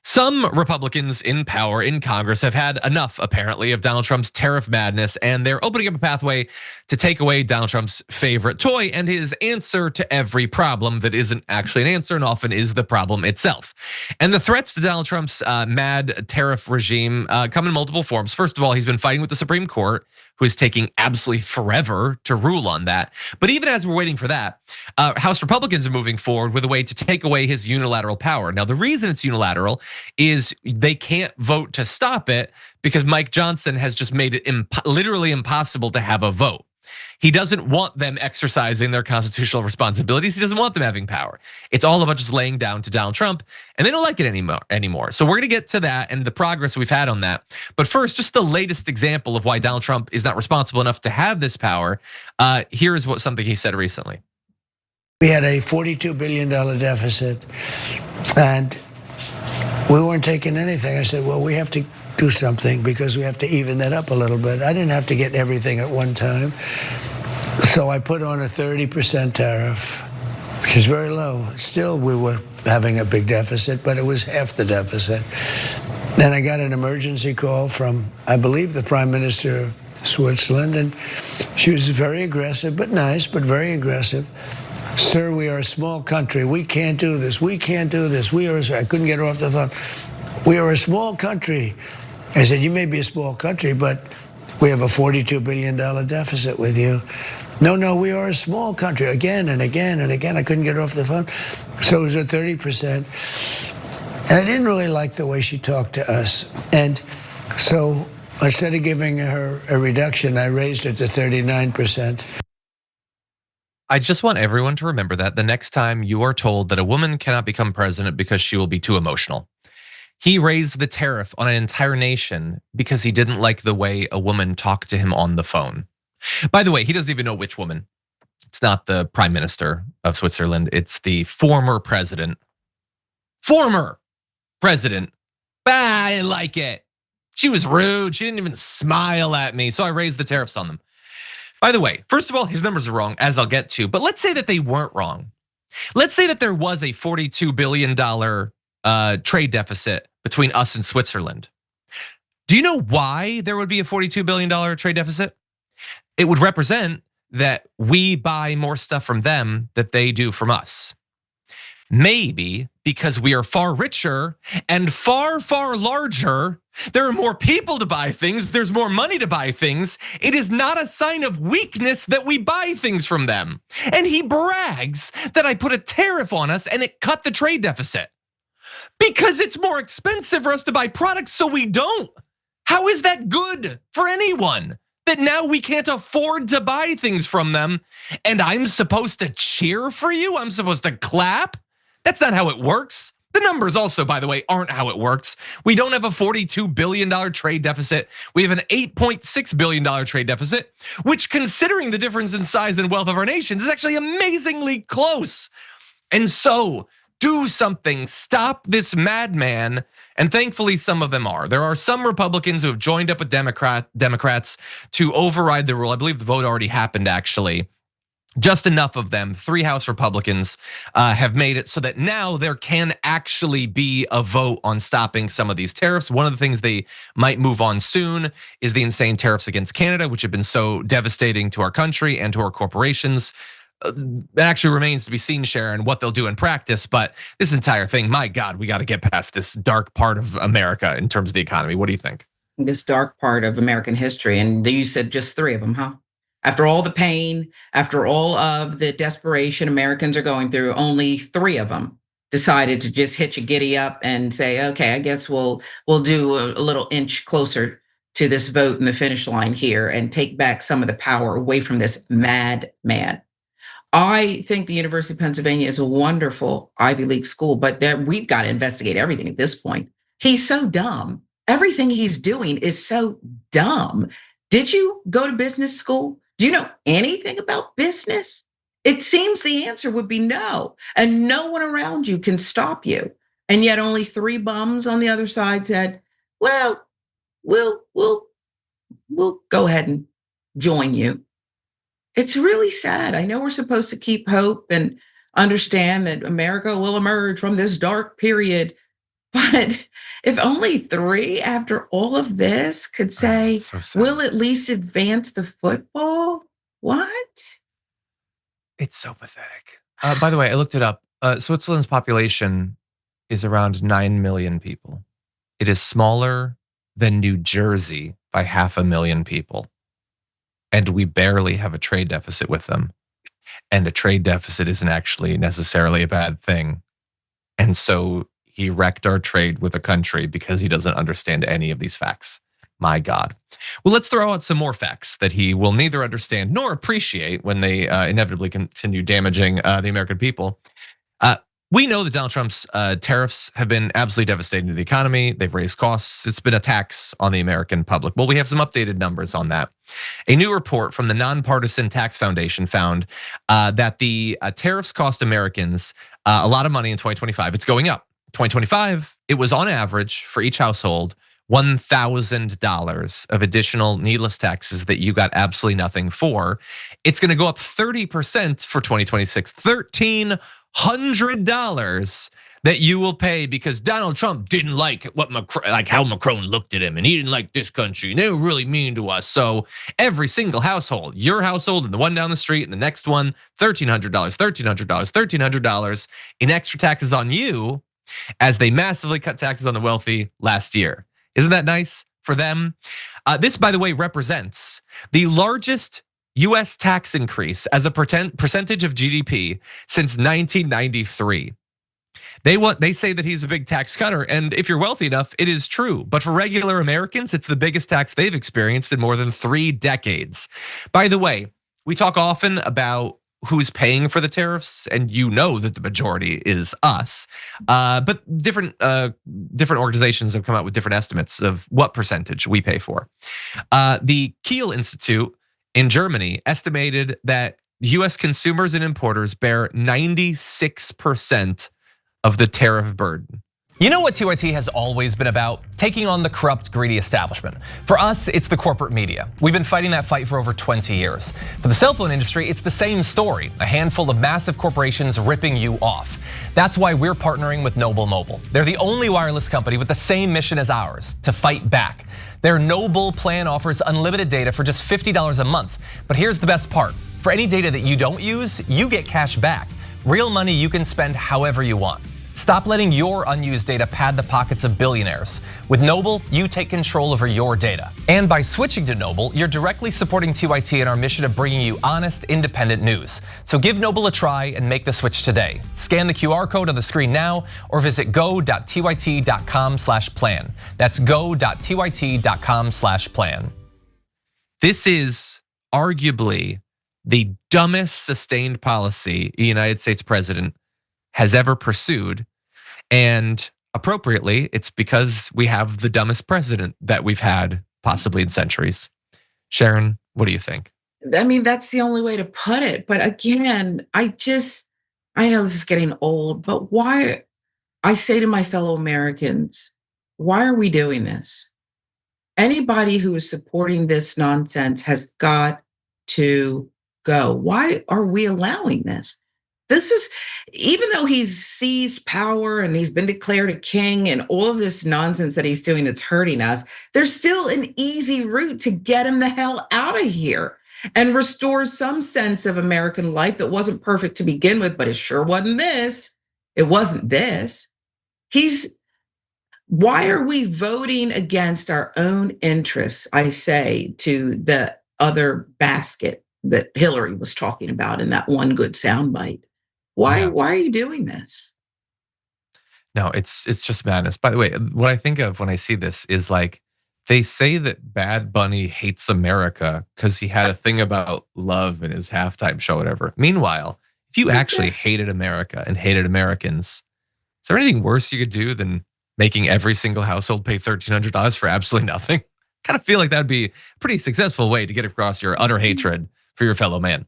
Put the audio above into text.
Some Republicans in power in Congress have had enough, apparently, of Donald Trump's tariff madness, and they're opening up a pathway to take away Donald Trump's favorite toy and his answer to every problem that isn't actually an answer and often is the problem itself. And the threats to Donald Trump's mad tariff regime come in multiple forms. First of all, he's been fighting with the Supreme Court, who is taking absolutely forever to rule on that. But even as we're waiting for that, House Republicans are moving forward with a way to take away his unilateral power. Now, the reason it's unilateral is they can't vote to stop it because Mike Johnson has just made it literally impossible to have a vote. He doesn't want them exercising their constitutional responsibilities. He doesn't want them having power. It's all about just laying down to Donald Trump, and they don't like it anymore. So we're gonna get to that and the progress we've had on that. But first, just the latest example of why Donald Trump is not responsible enough to have this power. Here is something he said recently. We had a $42 billion deficit, and we weren't taking anything. I said, well, we have to do something because we have to even that up a little bit. I didn't have to get everything at one time. So I put on a 30% tariff, which is very low. Still, we were having a big deficit, but it was half the deficit. Then I got an emergency call from, I believe, the Prime Minister of Switzerland, and she was very aggressive, but nice, but very aggressive. Sir, we are a small country. We can't do this. We can't do this. I couldn't get her off the phone. We are a small country. I said, you may be a small country, but we have a $42 billion deficit with you. No, we are a small country. Again and again and again, I couldn't get her off the phone. So it was at 30%. And I didn't really like the way she talked to us. And so instead of giving her a reduction, I raised it to 39%. I just want everyone to remember that the next time you are told that a woman cannot become president because she will be too emotional. He raised the tariff on an entire nation because he didn't like the way a woman talked to him on the phone. By the way, he doesn't even know which woman. It's not the Prime Minister of Switzerland. It's the former president. Former president. I didn't like it. She was rude. She didn't even smile at me. So I raised the tariffs on them. By the way, first of all, his numbers are wrong, as I'll get to. But let's say that they weren't wrong. Let's say that there was a $42 billion trade deficit between us and Switzerland. Do you know why there would be a $42 billion trade deficit? It would represent that we buy more stuff from them than they do from us. Maybe because we are far richer and far, far larger. There are more people to buy things. There's more money to buy things. It is not a sign of weakness that we buy things from them. And he brags that I put a tariff on us and it cut the trade deficit. Because it's more expensive for us to buy products, so we don't. How is that good for anyone? That now we can't afford to buy things from them, and I'm supposed to cheer for you? I'm supposed to clap? That's not how it works. The numbers also, by the way, aren't how it works. We don't have a $42 billion trade deficit. We have an $8.6 billion trade deficit, which, considering the difference in size and wealth of our nations, is actually amazingly close. And so, do something, stop this madman. And thankfully, some of them are. There are some Republicans who have joined up with Democrats to override the rule. I believe the vote already happened, actually. Just enough of them, 3 House Republicans have made it so that now there can actually be a vote on stopping some of these tariffs. One of the things they might move on soon is the insane tariffs against Canada, which have been so devastating to our country and to our corporations. It actually remains to be seen, Sharon, what they'll do in practice. But this entire thing, my God, we got to get past this dark part of America in terms of the economy. What do you think? This dark part of American history. And you said just 3 of them, huh? After all the pain, after all of the desperation Americans are going through, only 3 of them decided to just hitch a giddy up and say, okay, I guess we'll do a little inch closer to this vote in the finish line here and take back some of the power away from this madman. I think the University of Pennsylvania is a wonderful Ivy League school, but we've got to investigate everything at this point. He's so dumb. Everything he's doing is so dumb. Did you go to business school? Do you know anything about business? It seems the answer would be no, and no one around you can stop you. And yet only 3 bums on the other side said, well, we'll go ahead and join you. It's really sad. I know we're supposed to keep hope and understand that America will emerge from this dark period. But if only three after all of this could I know, say, so sad. we'll at least advance the football, what? It's so pathetic. By the way, I looked it up. Switzerland's population is around 9 million people. It is smaller than New Jersey by 500,000 people. And we barely have a trade deficit with them. And a trade deficit isn't actually necessarily a bad thing. And so he wrecked our trade with a country because he doesn't understand any of these facts. My God. Well, let's throw out some more facts that he will neither understand nor appreciate when they inevitably continue damaging the American people. We know that Donald Trump's tariffs have been absolutely devastating to the economy. They've raised costs. It's been a tax on the American public. Well, we have some updated numbers on that. A new report from the Nonpartisan Tax Foundation found that the tariffs cost Americans a lot of money in 2025. It's going up. 2025, it was on average for each household $1,000 of additional needless taxes that you got absolutely nothing for. It's going to go up 30% for 2026, $1,300 that you will pay because Donald Trump didn't like how Macron looked at him, and he didn't like this country, and they were really mean to us. So every single household, your household and the one down the street and the next one, $1,300, $1,300, $1,300 in extra taxes on you as they massively cut taxes on the wealthy last year. Isn't that nice for them? This, by the way, represents the largest US tax increase as a percentage of GDP since 1993. They say that he's a big tax cutter, and if you're wealthy enough, it is true. But for regular Americans, it's the biggest tax they've experienced in more than 3 decades. By the way, we talk often about who's paying for the tariffs, and you know that the majority is us. But different organizations have come out with different estimates of what percentage we pay for. The Kiel Institute in Germany estimated that US consumers and importers bear 96% of the tariff burden. You know what TYT has always been about? Taking on the corrupt, greedy establishment. For us, it's the corporate media. We've been fighting that fight for over 20 years. For the cell phone industry, it's the same story. A handful of massive corporations ripping you off. That's why we're partnering with Noble Mobile. They're the only wireless company with the same mission as ours, to fight back. Their Noble plan offers unlimited data for just $50 a month. But here's the best part. For any data that you don't use, you get cash back. Real money you can spend however you want. Stop letting your unused data pad the pockets of billionaires. With Noble, you take control over your data. And by switching to Noble, you're directly supporting TYT in our mission of bringing you honest, independent news. So give Noble a try and make the switch today. Scan the QR code on the screen now or visit go.tyt.com/plan. That's go.tyt.com/plan. This is arguably the dumbest sustained policy a United States president has ever pursued. And appropriately, it's because we have the dumbest president that we've had possibly in centuries. Sharon, what do you think? I mean, that's the only way to put it. But again, I know this is getting old, but why? I say to my fellow Americans, why are we doing this? Anybody who is supporting this nonsense has got to go. Why are we allowing this? This is, even though he's seized power and he's been declared a king and all of this nonsense that he's doing that's hurting us, there's still an easy route to get him the hell out of here and restore some sense of American life that wasn't perfect to begin with, but it sure wasn't this. It wasn't this. Why are we voting against our own interests, I say, to the other basket that Hillary was talking about in that one good soundbite? Why are you doing this? No, it's just madness. By the way, what I think of when I see this is like, they say that Bad Bunny hates America because he had a thing about love in his halftime show, whatever. Meanwhile, if you actually hated America and hated Americans, is there anything worse you could do than making every single household pay $1,300 for absolutely nothing? Kind of feel like that'd be a pretty successful way to get across your utter hatred for your fellow man.